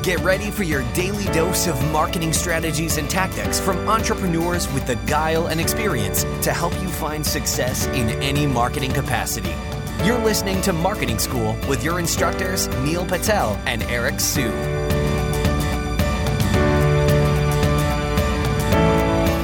Get ready for your daily dose of marketing strategies and tactics from entrepreneurs with the guile and experience to help you find success in any marketing capacity. You're listening to Marketing School with your instructors, Neil Patel and Eric Su.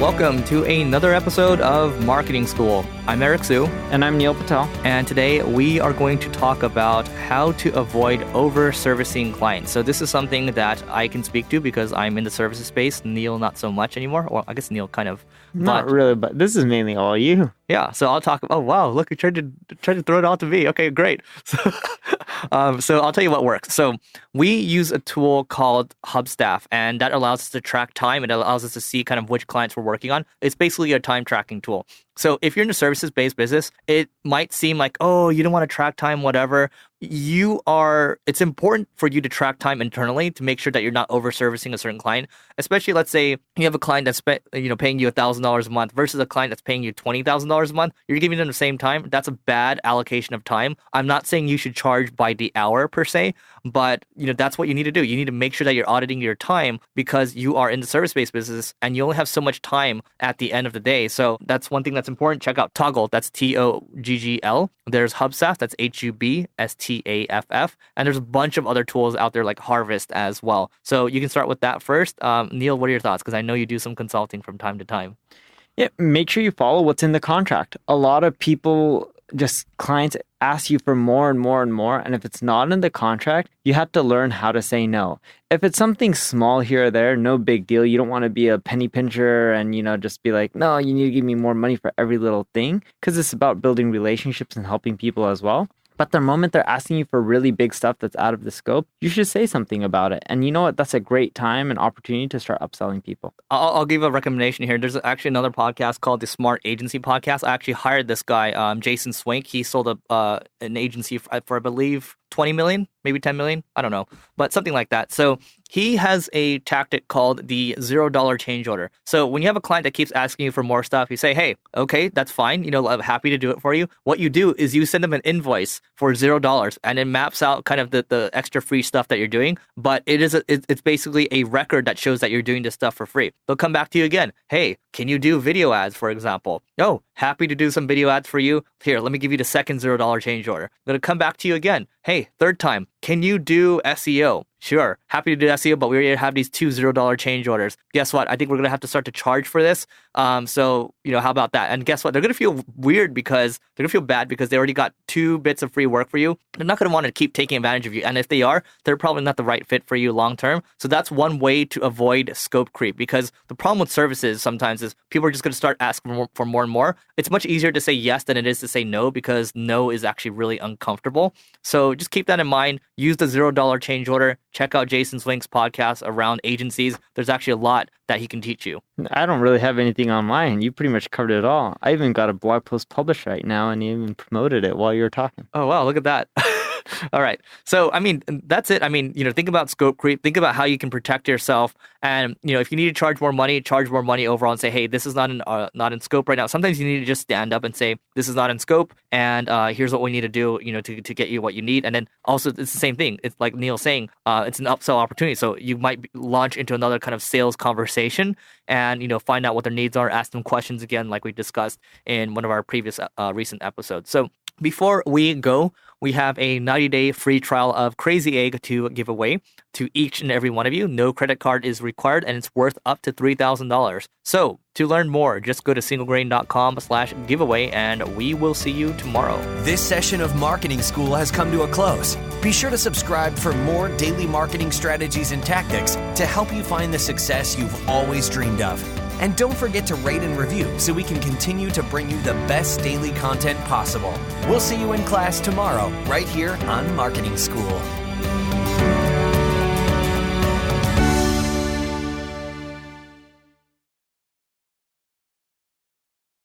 Welcome to another episode of Marketing School. I'm Eric Su. And I'm Neil Patel. And today we are going to talk about how to avoid over-servicing clients. So this is something that I can speak to because I'm in the services space. Neil, not so much anymore. Well, I guess Neil kind of. Not really, but this is mainly all you. Yeah, so I'll talk. Oh wow, look, you tried to throw it all to me. Okay, great. So I'll tell you what works. So we use a tool called Hubstaff, and that allows us to track time. It allows us to see kind of which clients we're working on. It's basically a time tracking tool. So if you're in a services-based business, it might seem like, oh, you don't want to track time, whatever. It's important for you to track time internally to make sure that you're not over-servicing a certain client. Especially, let's say you have a client that's paying you $1,000 a month versus a client that's paying you $20,000 a month. You're giving them the same time. That's a bad allocation of time. I'm not saying you should charge by the hour per se, but that's what you need to do. You need to make sure that you're auditing your time because you are in the service-based business and you only have so much time at the end of the day. So that's one thing that's important. Check out Toggl. That's Toggl. There's Hubstaff. That's Hubstaff. And there's a bunch of other tools out there like Harvest as well. So you can start with that first. Neil, what are your thoughts? Because I know you do some consulting from time to time. Yeah, make sure you follow what's in the contract. A lot of people, clients ask you for more and more and more. And if it's not in the contract, you have to learn how to say no. If it's something small here or there, no big deal. You don't want to be a penny pincher and, just be like, no, you need to give me more money for every little thing. Because it's about building relationships and helping people as well. But the moment they're asking you for really big stuff that's out of the scope, you should say something about it. And you know what? That's a great time and opportunity to start upselling people. I'll give a recommendation here. There's actually another podcast called the Smart Agency Podcast. I actually hired this guy, Jason Swenk. He sold an agency for I believe, 20 million, maybe 10 million. I don't know, but something like that. So he has a tactic called the $0 change order. So when you have a client that keeps asking you for more stuff, you say, hey, okay, that's fine. I'm happy to do it for you. What you do is you send them an invoice for $0 and it maps out kind of the extra free stuff that you're doing. But it's basically a record that shows that you're doing this stuff for free. They'll come back to you again. Hey, can you do video ads, for example? Oh, happy to do some video ads for you. Here, let me give you the second $0 change order. I'm going to come back to you again. Hey, third time, can you do SEO? Sure, happy to do SEO, but we already have these two $0 change orders. Guess what? I think we're going to have to start to charge for this. So, how about that? And guess what? They're going to feel weird because they're going to feel bad because they already got 2 bits of free work for you. They're not going to want to keep taking advantage of you. And if they are, they're probably not the right fit for you long term. So that's one way to avoid scope creep, because the problem with services sometimes is people are just going to start asking for more and more. It's much easier to say yes than it is to say no, because no is actually really uncomfortable. So just keep that in mind. Use the $0 change order. Check out Jason Swenk's podcast around agencies. There's actually a lot that he can teach you. I don't really have anything on mine. You pretty much covered it all. I even got a blog post published right now and you even promoted it while you were talking. Oh, wow. Look at that. All right. So, that's it. Think about scope creep. Think about how you can protect yourself. And, if you need to charge more money overall and say, hey, this is not in scope right now. Sometimes you need to just stand up and say, this is not in scope. And here's what we need to do, to get you what you need. And then also it's the same thing. It's like Neil saying, it's an upsell opportunity. So you might launch into another kind of sales conversation and, find out what their needs are, ask them questions again, like we discussed in one of our previous recent episodes. So before we go, we have a 90-day free trial of Crazy Egg to give away to each and every one of you. No credit card is required, and it's worth up to $3,000. So to learn more, just go to singlegrain.com/giveaway, and we will see you tomorrow. This session of Marketing School has come to a close. Be sure to subscribe for more daily marketing strategies and tactics to help you find the success you've always dreamed of. And don't forget to rate and review so we can continue to bring you the best daily content possible. We'll see you in class tomorrow, right here on Marketing School.